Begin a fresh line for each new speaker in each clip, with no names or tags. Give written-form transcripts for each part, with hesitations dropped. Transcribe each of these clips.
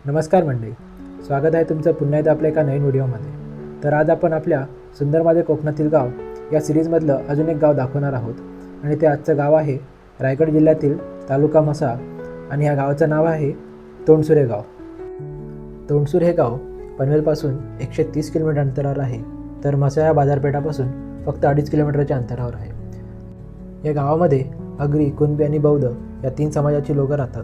नमस्कार मंडळी, स्वागत आहे तुमचं पुन्हा एकदा आपल्या एका नवीन व्हिडिओमध्ये. तर आज आपण आपल्या सुंदर माझे कोकणातील गाव या सिरीजमधलं अजून एक गाव दाखवणार आहोत. आणि ते आजचं गाव आहे रायगड जिल्ह्यातील तालुका म्हसा आणि ह्या गावाचं नाव आहे तोंडसुरे गाव. तोंडसूर हे गाव पनवेलपासून 130 किलोमीटर अंतरावर आहे, तर म्हसा या बाजारपेठापासून फक्त 2.5 किलोमीटरच्या अंतरावर आहे. या गावामध्ये आगरी, कुणबी आणि बौद्ध या 3 समाजाची लोकं राहतात.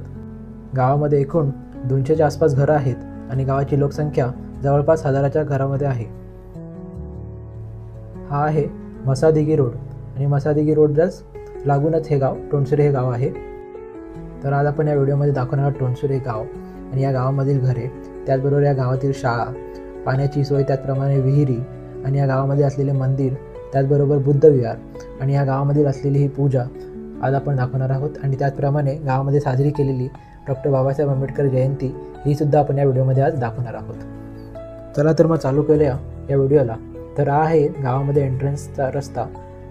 गावामध्ये एकूण 200च्या आसपास घरं आहेत आणि गावाची लोकसंख्या जवळपास 1000च्या घरामध्ये आहे. हा आहे म्हसादिगी रोड आणि म्हसादिगी रोडलाच लागूनच हे गाव तोंडसुरे हे गाव आहे. तर आज आपण या व्हिडिओमध्ये दाखवणार आहोत तोंडसुरे हे गाव आणि या गावामधील घरे, त्याचबरोबर या गावातील शाळा, पाण्याची सोय, त्याचप्रमाणे विहिरी आणि या गावामध्ये असलेले मंदिर, त्याचबरोबर बुद्धविहार आणि या गावामधील असलेली ही पूजा आज आपण दाखवणार आहोत. आणि त्याचप्रमाणे गावामध्ये साजरी केलेली डॉक्टर बाबासाहेब आंबेडकर जयंती ही सुद्धा आपण या व्हिडिओमध्ये आज दाखवणार आहोत. चला तर मग चालू करूया या व्हिडिओला. तर हा आहे गावामध्ये एंट्रन्सचा रस्ता.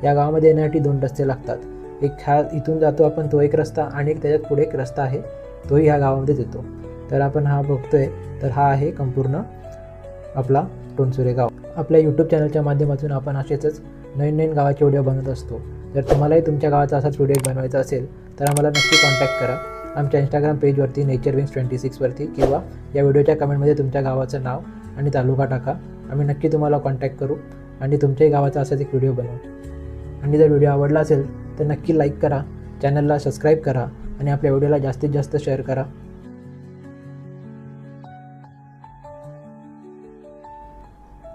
या गावामध्ये येण्यासाठी 2 रस्ते लागतात. एक ह्या इथून जातो आपण तो एक रस्ता आणि एक त्याच्यात पुढे एक रस्ता आहे, तोही ह्या गावामध्येच येतो. तर आपण हा बघतोय तर हा आहे संपूर्ण आपला तोंडसुरे गाव. आपल्या यूट्यूब चॅनलच्या माध्यमातून आपण असेच नवीन गावाचे व्हिडिओ बनवत असतो. जर तुम्हालाही तुमच्या गावाचा असाच व्हिडिओ बनवायचा असेल तर आम्हाला नक्की कॉन्टॅक्ट करा आमच्या इंस्टाग्राम पेजवरती नेचरविंग्स26 वरती, किंवा या व्हिडिओच्या कमेंटमध्ये तुमच्या गावाचं नाव आणि तालुका टाका. आम्ही नक्की तुम्हाला कॉन्टॅक्ट करू आणि तुमच्याही गावाचा असाच एक व्हिडिओ बनवू. आणि जर व्हिडिओ आवडला असेल तर नक्की लाईक करा, चॅनलला सबस्क्राईब करा आणि आपल्या व्हिडिओला जास्तीत जास्त शेअर करा.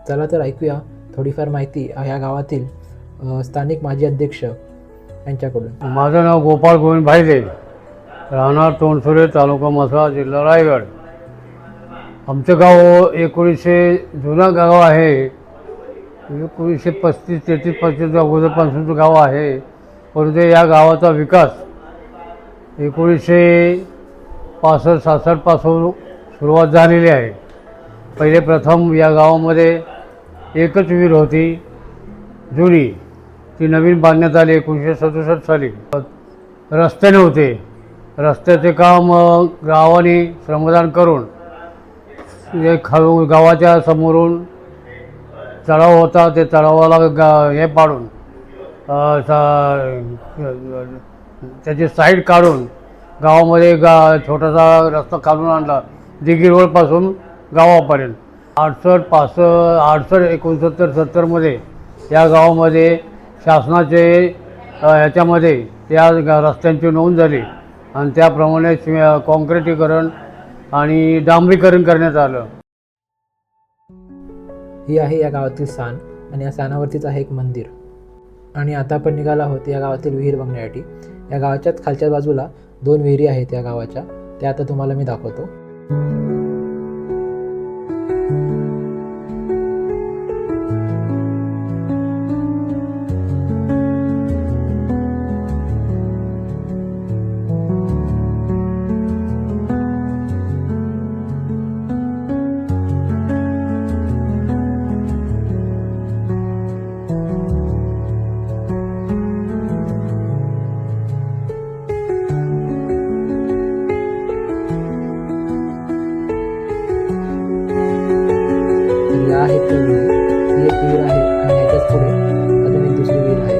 चला तर ऐकूया थोडीफार माहिती ह्या गावातील स्थानिक माजी अध्यक्ष यांच्याकडून.
माझं नाव गोपाळ गोविंद भाईदे, राहणार तोंडसुरे, तालुका म्हसा, जिल्हा रायगड. आमचं गाव 1900 जुनं गाव आहे. 1935-33 अगोदरपासूनचं गाव आहे. परंतु या गावाचा विकास 1965-66 पासून सुरुवात झालेली आहे. पहिले प्रथम या गावामध्ये एकच विहीर होती जुनी, ती नवीन बांधण्यात आली 1967 साली. रस्ते नव्हते. रस्त्याचे काम गावाने श्रमदान करून गावाच्या समोरून तलाव होता, ते तलावाला हे पाडून त्याची साईड काढून गावामध्ये छोटासा रस्ता काढून आणला दिघी रोडपासून गावापर्यंत. 68, 69, 70 या गावामध्ये शासनाचे ह्याच्यामध्ये त्या रस्त्यांची नोंद झाली आणि त्याप्रमाणे काँक्रिटीकरण आणि डांबरीकरण करण्यात आलं.
ही आहे या गावातील सान आणि या सानावरतीच आहे एक मंदिर. आणि आता आपण निघालो आहोत या गावातील विहीर बघण्यासाठी. या गावाच्याच खालच्या बाजूला 2 विहिरी आहेत या गावाच्या, त्या आता तुम्हाला मी दाखवतो. आहे तर विहीर, ही एक विहीर आहे आणि याच्याच पुढे अजून एक दुसरी विहीर आहे.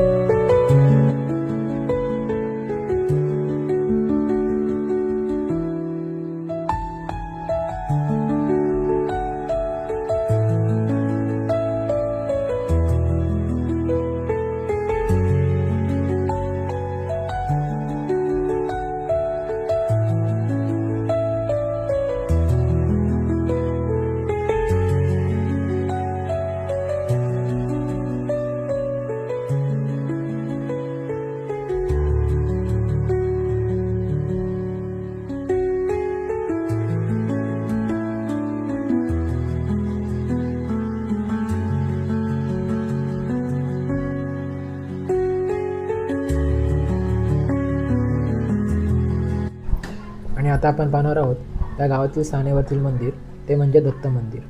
आणि आता आपण पाहणार आहोत त्या गावातील सानेवरतील मंदिर, ते म्हणजे दत्त मंदिर.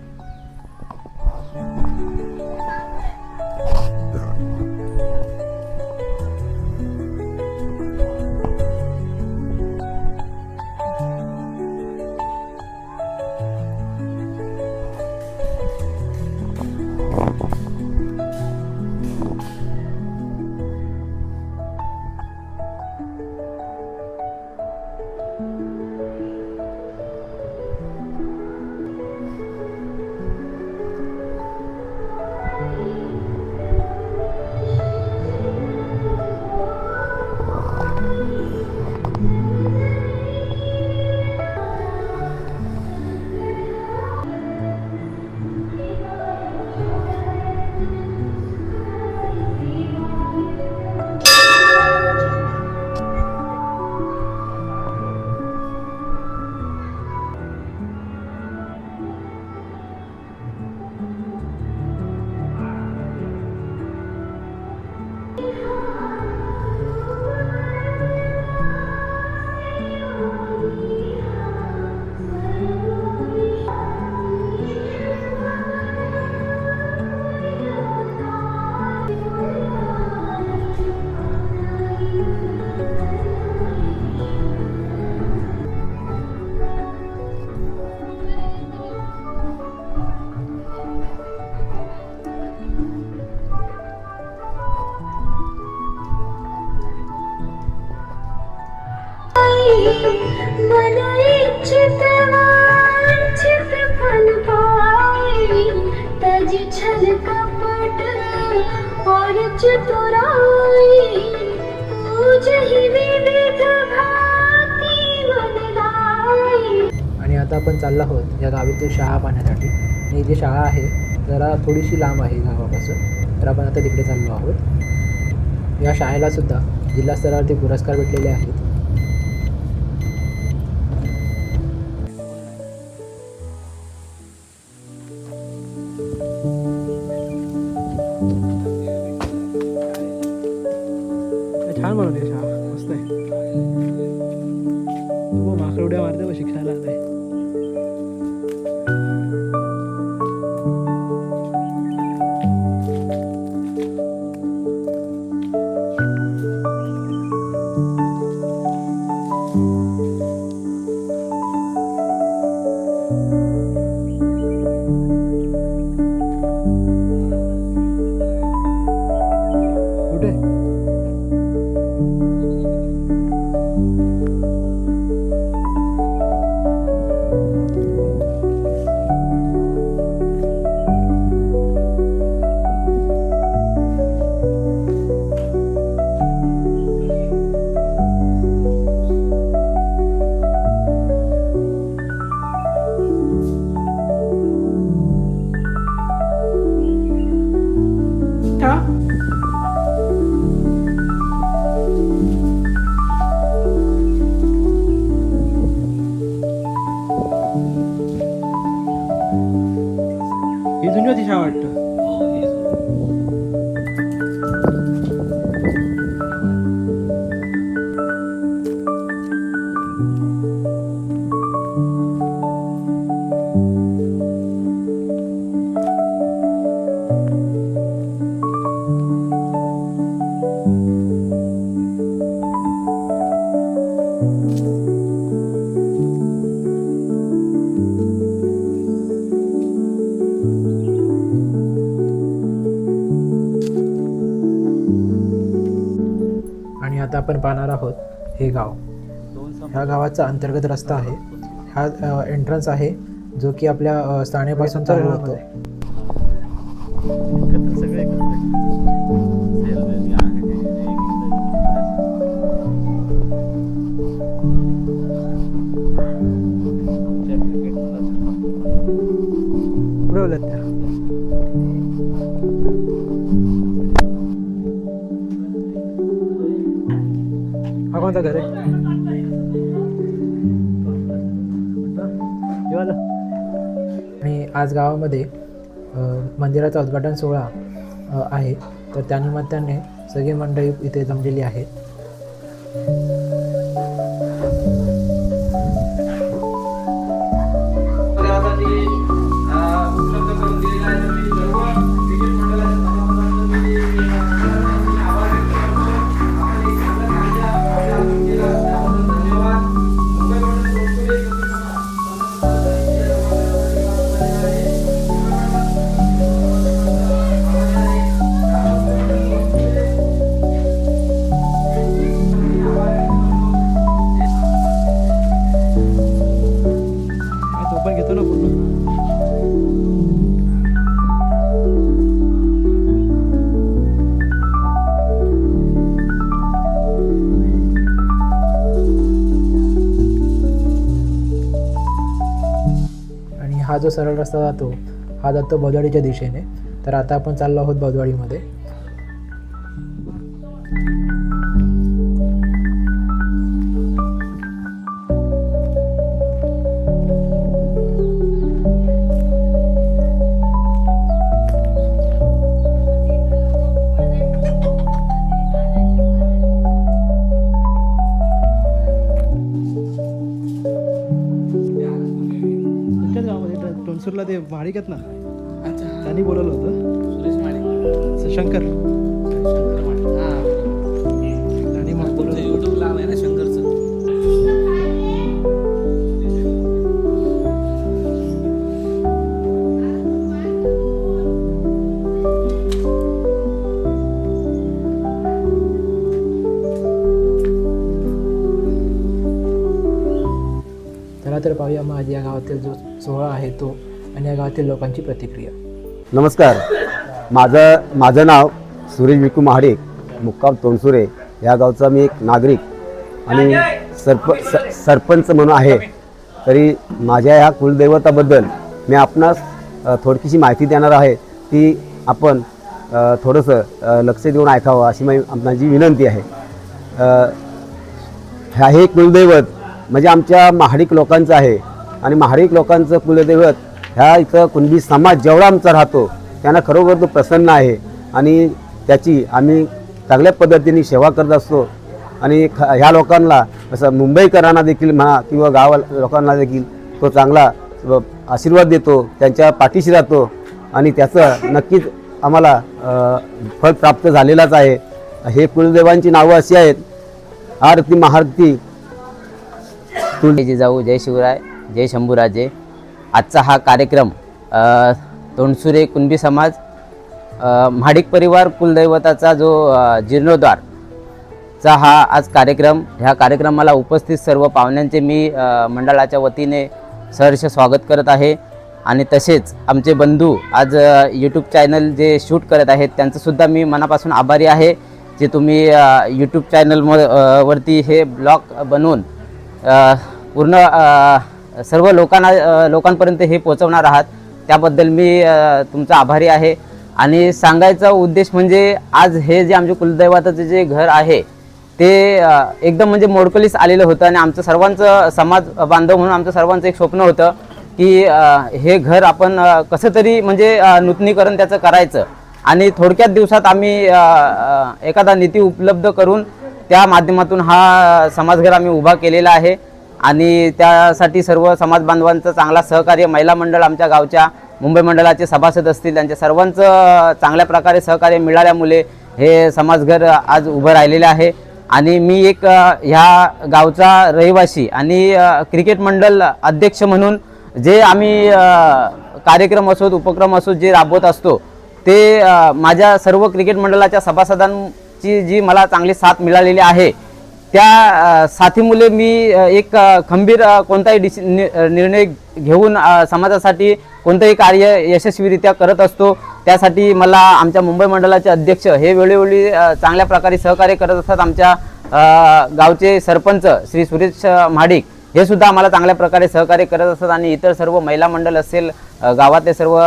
मन इच्छित वांछित फल पाए, तज छल कपट और चतुराई, पूजहि विविध भांति मन लाई।
आणि आता आपण चाललो आहोत या गावातील शाळा पाहण्यासाठी. आणि जी शाळा आहे जरा थोडीशी लांब आहे गावापासून, तर आपण आता तिकडे चाललो आहोत. या शाळेला सुद्धा जिल्हा स्तरावरती पुरस्कार भेटलेले आहेत.
छान बनवते शाळा, मस्त आहे. तू माकडे उड्या मारते मग शिक्षणाला आलाय. कुठे ही जुनी होती शाळा वाटतं.
आणि आता आपण पाहणार आहोत हे गाव. ह्या गावाचा अंतर्गत रस्ता आहे. हा एंट्रन्स आहे जो की आपल्या स्थानेपासून चालू होतो.
सगळे पुरवल्यात त्या. हा कोणता घर आहे? जेवायला
आणि आज गावामध्ये मंदिराचा उद्घाटन सोहळा आहे, तर त्यानिमित्ताने सगळी मंडळी इथे जमलेली आहेत.
तो पण घेतो ना पूर्ण.
आणि हा जो सरळ रस्ता जातो हा जातो बौद्धवाडीच्या दिशेने. तर आता आपण चाललो आहोत बौद्धवाडीमध्ये.
तुमच्याच गावामध्ये टोनसूरला ते माळिक आहेत ना, त्यांनी बोलवलं होतं शंकर. आणि मग बोलवलं
युट्यूब लाव आहे ना शंकरचं.
गावातील जो सोहळा आहे तो आणि या गावातील लोकांची प्रतिक्रिया.
नमस्कार, माझं नाव सुरेश विकू महाडिक, मुक्काम तोंडसुरे या गावचा मी एक नागरिक आणि सरपंच म्हणून आहे. तरी माझ्या ह्या कुलदैवताबद्दल मी आपणास थोडकीशी माहिती देणार आहे, ती आपण थोडंसं लक्ष देऊन ऐकावं अशी माझी विनंती आहे. हे कुलदैवत म्हणजे आमच्या महाडिक लोकांचं आहे आणि महाडिक लोकांचं कुलदैवत ह्या इथं कुणबी समाज जेवढा आमचा राहतो त्यांना खरोखर तो प्रसन्न आहे आणि त्याची आम्ही चांगल्या पद्धतीने सेवा करत असतो. आणि ह्या लोकांना असं मुंबईकरांना देखील म्हणा किंवा गाव लोकांना देखील तो चांगला आशीर्वाद देतो, त्यांच्या पाठीशी राहतो आणि त्याचं नक्कीच आम्हाला फळ प्राप्त झालेलाच आहे. हे कुलदेवांची नावं अशी आहेत: आरती, महारती,
जय जिजाऊ, जय शिवराय, जय शंभूराजे. आजचा हा कार्यक्रम तोंडसुरे कुणबी समाज महाडिक परिवार कुलदैवताचा जो जीर्णोद्धारचा हा आज कार्यक्रम, ह्या कार्यक्रमाला उपस्थित सर्व पाहुण्यांचे मी मंडळाच्या वतीने सहर्ष स्वागत करत आहे. आणि तसेच आमचे बंधू आज यूट्यूब चॅनल जे शूट करत आहेत त्यांचंसुद्धा मी मनापासून आभारी आहे, जे तुम्ही यूट्यूब चॅनल वरती हे ब्लॉग बनवून पूर्ण सर्व लोकांपर्यंत हे पोचवणार आहात, त्याबद्दल मी तुमचा आभारी आहे. आणि सांगायचा उद्देश म्हणजे आज हे जे आमचे कुलदैवताचं जे घर आहे ते एकदम म्हणजे मोडकलीस आलेलं होतं आणि आमचं सर्वांचं समाज बांधव म्हणून आमचं सर्वांचं एक स्वप्न होतं की हे घर आपण कसं तरी म्हणजे नूतनीकरण त्याचं करायचं आणि थोडक्यात दिवसात आम्ही एखादा निधी उपलब्ध करून त्या माध्यमातून हा समाजघर आम्ही उभा केलेला आहे. आणि त्यासाठी सर्व समाज बांधवांचं चांगला सहकार्य, महिला मंडळ आमच्या गावच्या मुंबई मंडळाचे सभासद असतील त्यांच्या सर्वांचं चांगल्या प्रकारे सहकार्य मिळाल्यामुळे हे समाजघर आज उभं राहिलेलं आहे. आणि मी एक ह्या गावचा रहिवासी आणि क्रिकेट मंडळ अध्यक्ष म्हणून जे आम्ही कार्यक्रम असोत, उपक्रम असोत जे राबवत असतो ते माझ्या सर्व क्रिकेट मंडळाच्या सभासदांची जी मला चांगली साथ मिळालेली आहे त्या साथीमुळे मी एक खंबीर कोणताही निर्णय घेऊन समाजासाठी कोणतंही कार्य यशस्वीरित्या करत असतो. त्यासाठी मला आमच्या मुंबई मंडळाचे अध्यक्ष हे वेळोवेळी चांगल्या प्रकारे सहकार्य करत असतात. आमच्या गावचे सरपंच श्री सुरेश महाडिक हे सुद्धा आम्हाला चांगल्या प्रकारे सहकार्य करत असतात. आणि इतर सर्व महिला मंडळ असेल, गावातले सर्व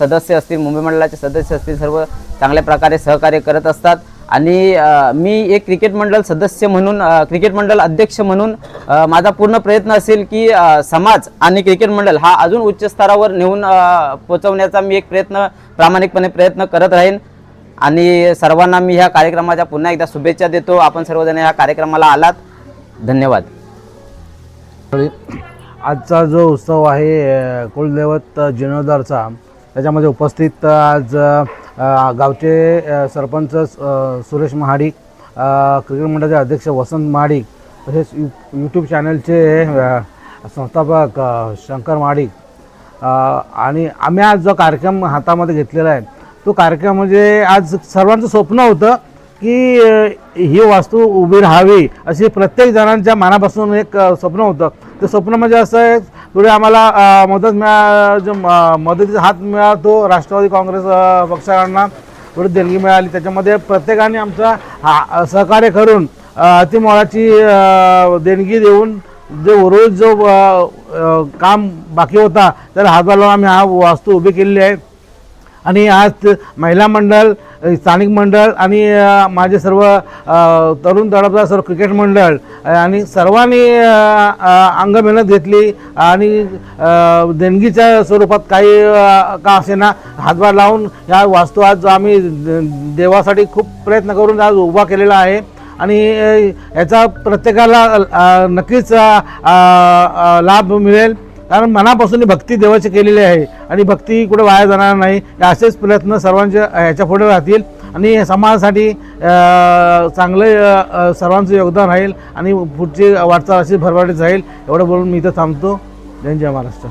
सदस्य असतील, मुंबई मंडळाचे सदस्य असतील, सर्व चांगल्या प्रकारे सहकार्य करत असतात. आणि मी एक क्रिकेट मंडळ सदस्य म्हणून, क्रिकेट मंडळ अध्यक्ष म्हणून माझा पूर्ण प्रयत्न असेल की समाज आणि क्रिकेट मंडळ हा अजून उच्च स्तरावर नेऊन पोहोचवण्याचा मी एक प्रामाणिकपणे प्रयत्न करत राहीन. आणि सर्वांना मी ह्या कार्यक्रमाच्या पुन्हा एकदा शुभेच्छा देतो. आपण सर्वजण ह्या कार्यक्रमाला आलात, धन्यवाद.
आजचा जो उत्सव आहे कुलदैवत जीर्णोद्धारचा, त्याच्यामध्ये उपस्थित आज गावचे सरपंच सुरेश महाडिक, क्रिकेट मंडळाचे अध्यक्ष वसंत महाडिक, तसेच यूट्यूब चॅनलचे संस्थापक शंकर महाडिक आणि आम्ही आज जो कार्यक्रम हातामध्ये घेतलेला आहे तो कार्यक्रम म्हणजे आज सर्वांचं स्वप्न होतं की ही वास्तू उभी राहावी अशी प्रत्येक जणांच्या मनापासून एक स्वप्न होतं. ते स्वप्न म्हणजे असं आहे, थोडी आम्हाला मदतीचा हात मिळाला, राष्ट्रवादी काँग्रेस पक्षांना थोडी देणगी मिळाली. त्याच्यामध्ये प्रत्येकाने आमचा सहकार्य करून अतिमोलाची देणगी देऊन जे उर्वरित जो काम बाकी होता त्याला हातभार लावून आम्ही हा वास्तू उभी केलेली आहे. आणि आज महिला मंडळ, स्थानिक मंडळ आणि माझे सर्व तरुण तळपदार सर्व क्रिकेट मंडळ आणि सर्वांनी अंग मेहनत घेतली आणि देणगीच्या स्वरूपात काही का असेना हातभार लावून या वास्तू आज आम्ही देवासाठी खूप प्रयत्न करून आज उभा केलेला आहे. आणि याचा प्रत्येकाला नक्कीच लाभ मिळेल, कारण मनापासून भक्ती देवाची केलेली आहे आणि भक्ती कुठे वाया जाणार नाही. असेच प्रयत्न सर्वांचे ह्याच्या पुढे राहतील आणि समाजासाठी चांगलं सर्वांचं योगदान राहील आणि पुढची वाटचाल अशी भरभराटीत जाईल. एवढं बोलून मी इथं थांबतो. जय महाराष्ट्र.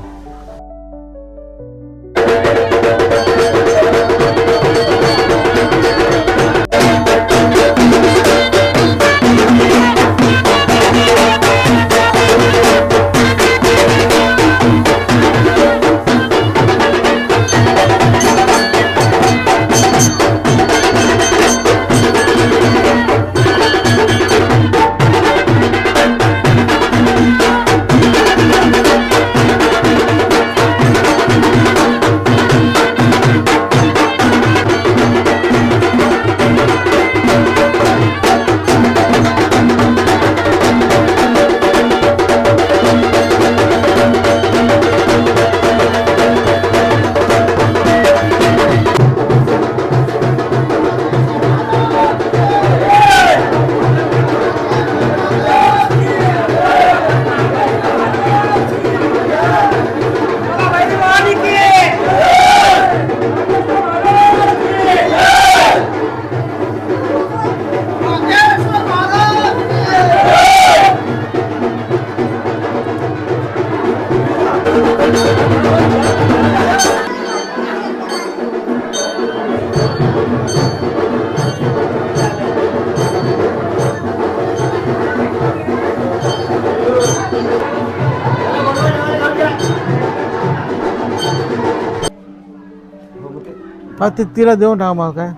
हा ते तिला देऊन टाका मला काय.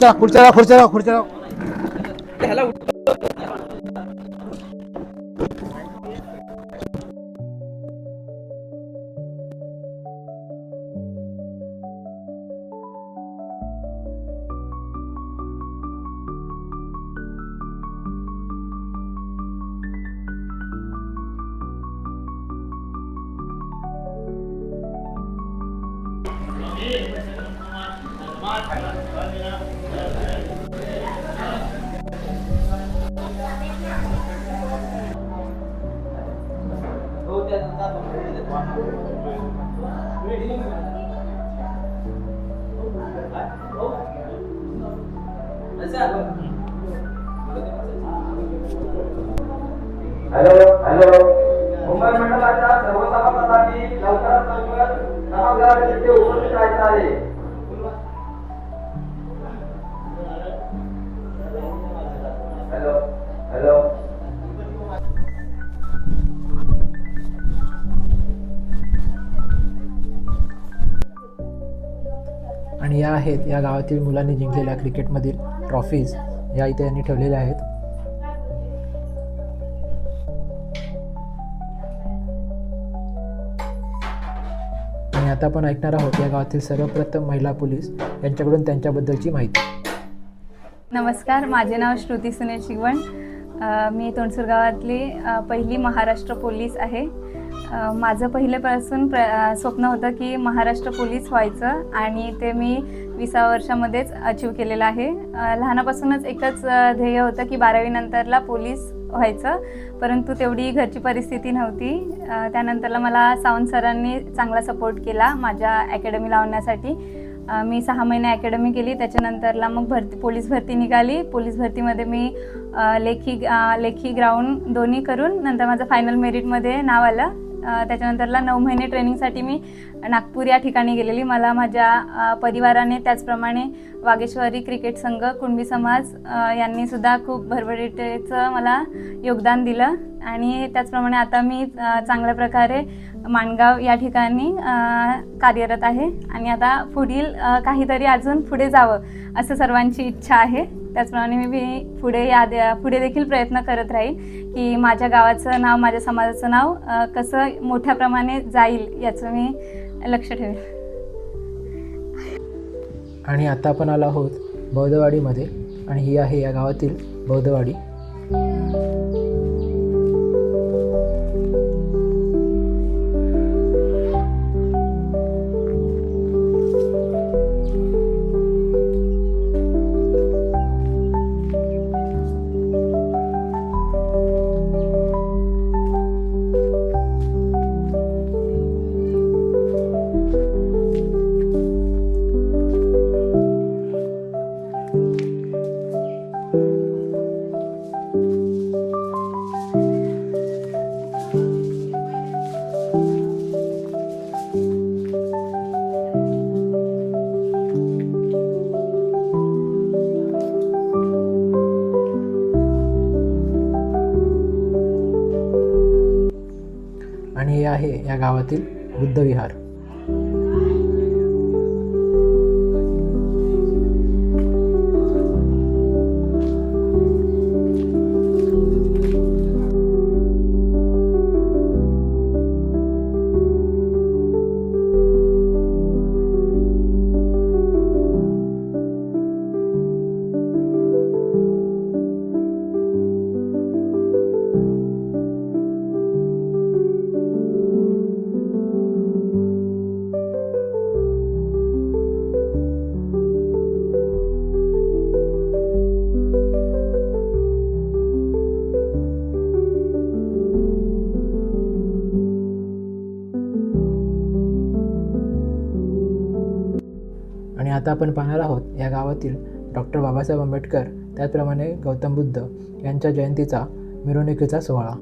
चला खुर्च्या.
हॅलो मुंबई मंडळाच्या सर्व सभासदांनी लवकरात लवकर सभागृहात येथे उपस्थित राहायचं आहे. हॅलो
आणि या आहेत या गावातील मुलांनी जिंकलेल्या क्रिकेटमधील ट्रॉफीज, या इथे यांनी ठेवलेल्या आहेत. आणि आता आपण ऐकणार आहोत या गावातील सर्वप्रथम महिला पोलीस यांच्याकडून त्यांच्याबद्दलची माहिती.
नमस्कार, माझे नाव श्रुती सुनील शिगवण. मी तोंडसूर गावातली पहिली महाराष्ट्र पोलीस आहे. माझं पहिल्यापासून स्वप्न होतं की महाराष्ट्र पोलीस व्हायचं आणि ते मी 20व्या वर्षामध्येच अचीव केलेलं आहे. लहानापासूनच एकच ध्येय होतं की 12वी नंतरला पोलीस व्हायचं, परंतु तेवढी घरची परिस्थिती नव्हती. त्यानंतरला मला सावंत सरांनी चांगला सपोर्ट केला माझ्या अकॅडमी लावण्यासाठी. मी 6 महिने अकॅडमी केली. त्याच्यानंतरला मग पोलीस भरती निघाली. पोलीस भरतीमध्ये मी लेखी ग्राउंड दोन्ही करून नंतर माझं फायनल मेरिटमध्ये नाव आलं. त्याच्यानंतरला 9 महिने ट्रेनिंगसाठी मी नागपूर या ठिकाणी गेलेली. मला माझ्या परिवाराने, त्याचप्रमाणे वागेश्वरी क्रिकेट संघ, कुणबी समाज यांनीसुद्धा खूप भरभराटीचं मला योगदान दिलं. आणि त्याचप्रमाणे आता मी चांगल्या प्रकारे माणगाव या ठिकाणी कार्यरत आहे. आणि आता पुढील काहीतरी अजून पुढे जावं असं सर्वांची इच्छा आहे. त्याचप्रमाणे मी पुढे देखील प्रयत्न करत राहील की माझ्या गावाचं नाव, माझ्या समाजाचं नाव कसं मोठ्या प्रमाणे जाईल याचं मी लक्ष ठेवेन.
आणि आता आपण आलो आहोत बौद्धवाडीमध्ये, आणि ही आहे या गावातील बौद्धवाडी. आणि हे आहे या गावातील बुद्धविहार. आणि आता आपण पाहणार आहोत या गावातील डॉक्टर बाबासाहेब आंबेडकर त्याचप्रमाणे गौतम बुद्ध यांच्या जयंतीचा मिरवणुकीचा सोहळा.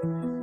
आहे